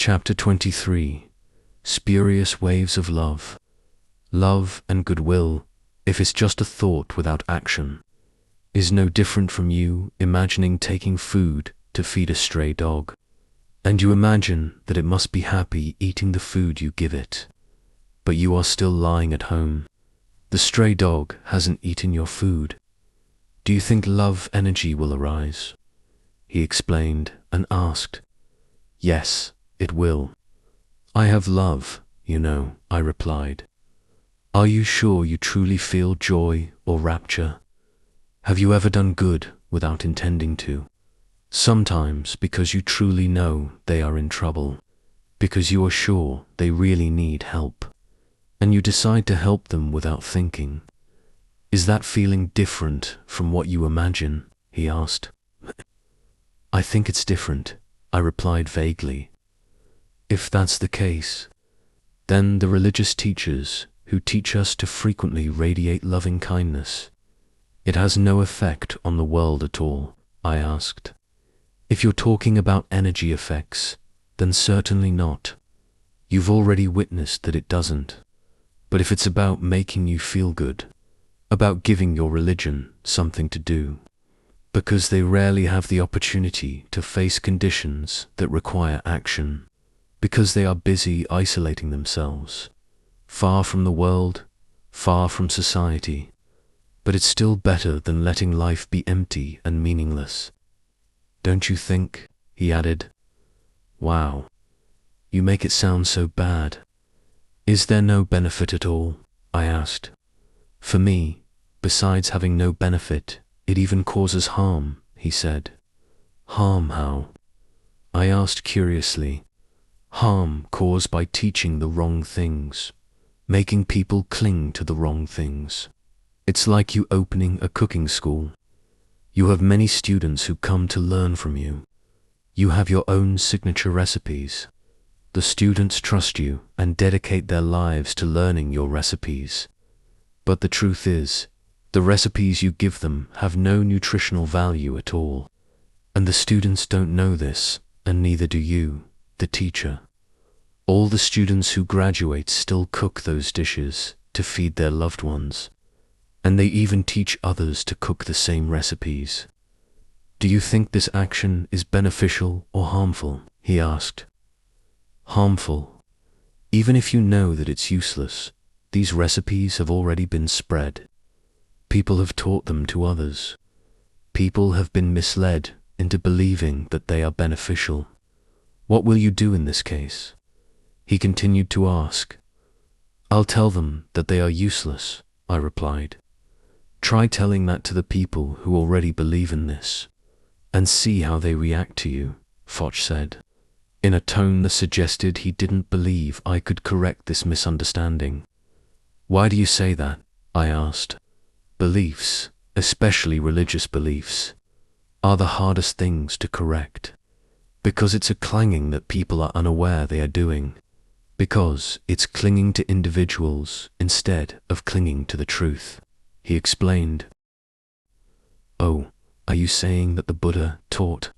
Chapter 23. Spurious Waves of Love. Love and goodwill, if it's just a thought without action, is no different from you imagining taking food to feed a stray dog, and you imagine that it must be happy eating the food you give it, but you are still lying at home. The stray dog hasn't eaten your food. Do you think love energy will arise? He explained and asked. Yes, it will. I have love, you know, I replied. Are you sure you truly feel joy or rapture? Have you ever done good without intending to? Sometimes because you truly know they are in trouble, because you are sure they really need help, and you decide to help them without thinking. Is that feeling different from what you imagine? He asked. I think it's different, I replied vaguely. If that's the case, then the religious teachers who teach us to frequently radiate loving kindness, it has no effect on the world at all, I asked. If you're talking about energy effects, then certainly not. You've already witnessed that it doesn't. But if it's about making you feel good, about giving your religion something to do, because they rarely have the opportunity to face conditions that require action, because they are busy isolating themselves, far from the world, far from society, but it's still better than letting life be empty and meaningless. Don't you think? He added. Wow, you make it sound so bad. Is there no benefit at all? I asked. For me, besides having no benefit, it even causes harm, he said. Harm how? I asked curiously. Harm caused by teaching the wrong things, making people cling to the wrong things. It's like you opening a cooking school. You have many students who come to learn from you. You have your own signature recipes. The students trust you and dedicate their lives to learning your recipes. But the truth is, the recipes you give them have no nutritional value at all. And the students don't know this, and neither do you, the teacher. All the students who graduate still cook those dishes to feed their loved ones, and they even teach others to cook the same recipes. Do you think this action is beneficial or harmful? He asked. Harmful. Even if you know that it's useless, these recipes have already been spread. People have taught them to others. People have been misled into believing that they are beneficial. What will you do in this case? He continued to ask. I'll tell them that they are useless, I replied. Try telling that to the people who already believe in this, and see how they react to you, Foch said, in a tone that suggested he didn't believe I could correct this misunderstanding. Why do you say that? I asked. Beliefs, especially religious beliefs, are the hardest things to correct, because it's a clanging that people are unaware they are doing, because it's clinging to individuals instead of clinging to the truth, he explained. Oh, are you saying that the Buddha taught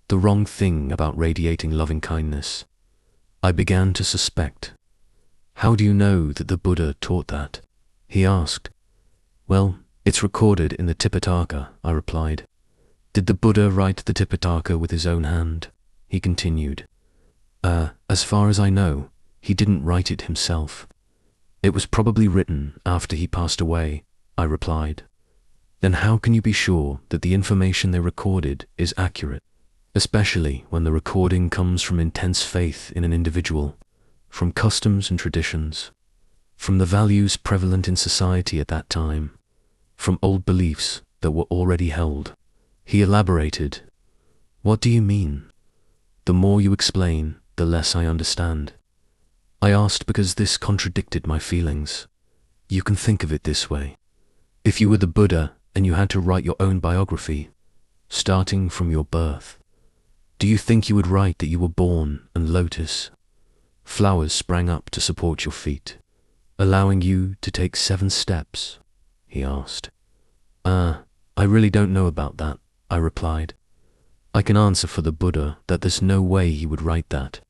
the wrong thing about radiating loving kindness? I began to suspect. How do you know that the Buddha taught that? He asked. Well, it's recorded in the Tipitaka, I replied. Did the Buddha write the Tipitaka with his own hand? He continued. As far as I know, he didn't write it himself. It was probably written after he passed away, I replied. Then how can you be sure that the information they recorded is accurate, especially when the recording comes from intense faith in an individual, from customs and traditions, from the values prevalent in society at that time, from old beliefs that were already held? He elaborated. What do you mean? The more you explain, the less I understand. I asked because this contradicted my feelings. You can think of it this way. If you were the Buddha and you had to write your own biography, starting from your birth, do you think you would write that you were born and lotus? Flowers sprang up to support your feet, allowing you to take 7 steps? He asked. I really don't know about that, I replied. I can answer for the Buddha that there's no way he would write that.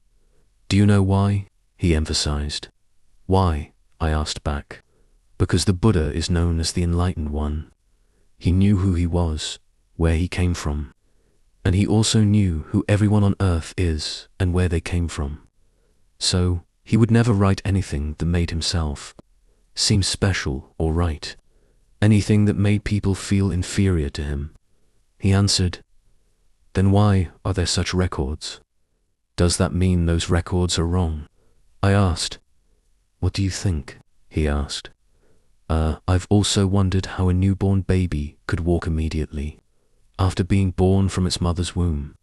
Do you know why? He emphasized. Why? I asked back. Because the Buddha is known as the Enlightened One. He knew who he was, where he came from, and he also knew who everyone on earth is and where they came from. So, he would never write anything that made himself seem special or right, anything that made people feel inferior to him. He answered, "Then why are there such records? Does that mean those records are wrong?" I asked. "What do you think?" he asked. I've also wondered how a newborn baby could walk immediately after being born from its mother's womb,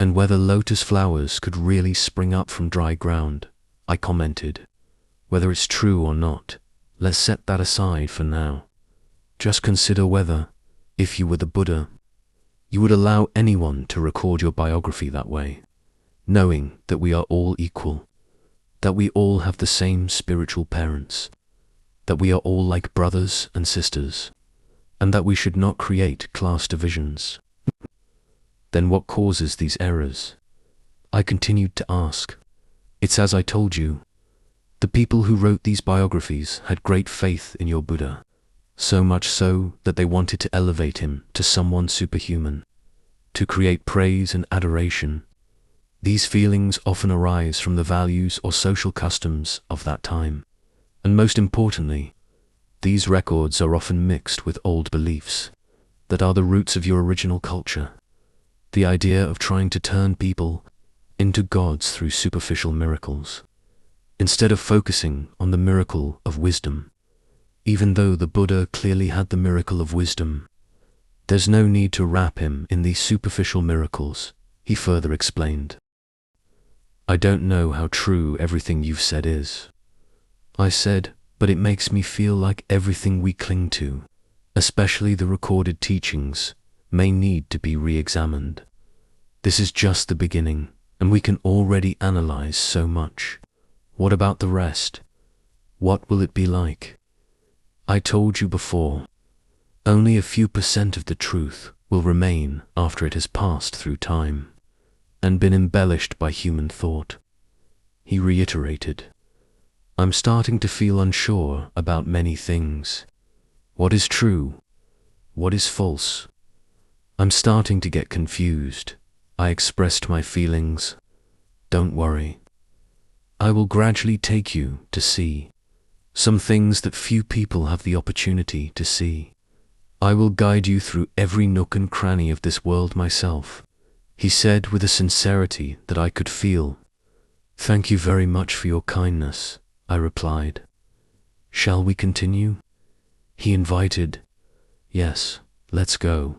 and whether lotus flowers could really spring up from dry ground," I commented. "Whether it's true or not, let's set that aside for now. Just consider whether, if you were the Buddha, you would allow anyone to record your biography that way, knowing that we are all equal, that we all have the same spiritual parents, that we are all like brothers and sisters, and that we should not create class divisions. Then what causes these errors?" I continued to ask. "It's as I told you. The people who wrote these biographies had great faith in your Buddha, so much so that they wanted to elevate him to someone superhuman, to create praise and adoration. These feelings often arise from the values or social customs of that time. And most importantly, these records are often mixed with old beliefs that are the roots of your original culture. The idea of trying to turn people into gods through superficial miracles, instead of focusing on the miracle of wisdom. Even though the Buddha clearly had the miracle of wisdom, there's no need to wrap him in these superficial miracles," he further explained. "I don't know how true everything you've said is," I said, "but it makes me feel like everything we cling to, especially the recorded teachings, may need to be re-examined. This is just the beginning, and we can already analyze so much. What about the rest? What will it be like? I told you before, only a few % of the truth will remain after it has passed through time and been embellished by human thought," he reiterated. "I'm starting to feel unsure about many things. What is true? What is false? I'm starting to get confused." I expressed my feelings. "Don't worry. I will gradually take you to see some things that few people have the opportunity to see. I will guide you through every nook and cranny of this world myself," he said with a sincerity that I could feel. "Thank you very much for your kindness," I replied. "Shall we continue?" He invited. "Yes, let's go."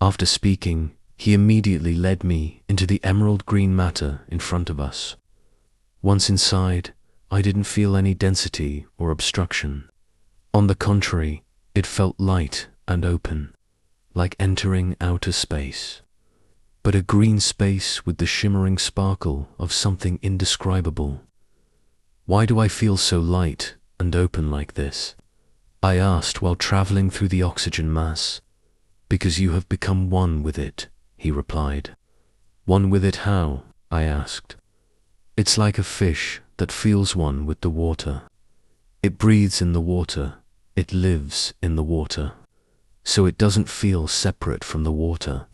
After speaking, he immediately led me into the emerald green matter in front of us. Once inside, I didn't feel any density or obstruction. On the contrary, it felt light and open, like entering outer space. But a green space with the shimmering sparkle of something indescribable. "Why do I feel so light and open like this?" I asked while traveling through the oxygen mass. "Because you have become one with it," he replied. "One with it how?" I asked. "It's like a fish that feels one with the water. It breathes in the water, it lives in the water, so it doesn't feel separate from the water.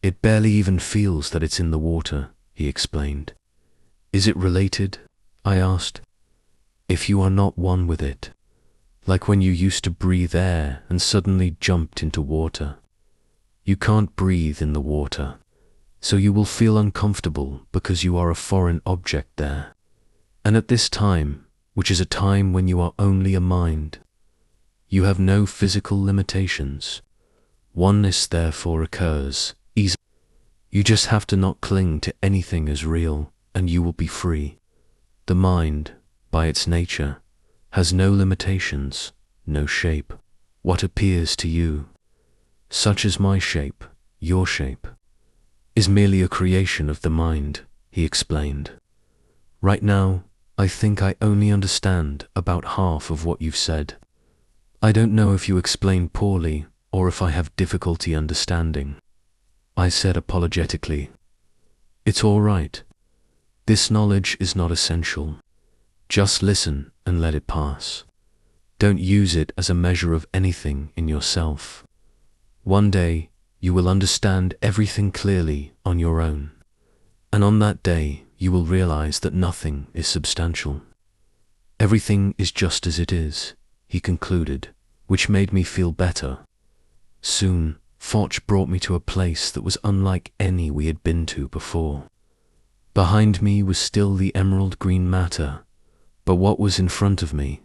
It barely even feels that it's in the water," he explained. "Is it related?" I asked. "If you are not one with it, like when you used to breathe air and suddenly jumped into water. You can't breathe in the water, so you will feel uncomfortable because you are a foreign object there. And at this time, which is a time when you are only a mind, you have no physical limitations. Oneness therefore occurs easily. You just have to not cling to anything as real, and you will be free. The mind, by its nature, has no limitations, no shape. What appears to you, such as my shape, your shape, is merely a creation of the mind," he explained. "Right now, I think I only understand about half of what you've said. I don't know if you explain poorly or if I have difficulty understanding," I said apologetically. "It's all right. This knowledge is not essential. Just listen and let it pass. Don't use it as a measure of anything in yourself. One day, you will understand everything clearly on your own. And on that day, you will realize that nothing is substantial. Everything is just as it is, he concluded, which made me feel better. Soon, Foch brought me to a place that was unlike any we had been to before. Behind me was still the emerald green matter, but what was in front of me?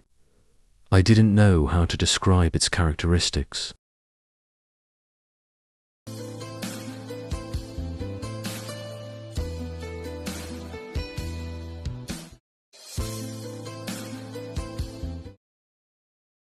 I didn't know how to describe its characteristics.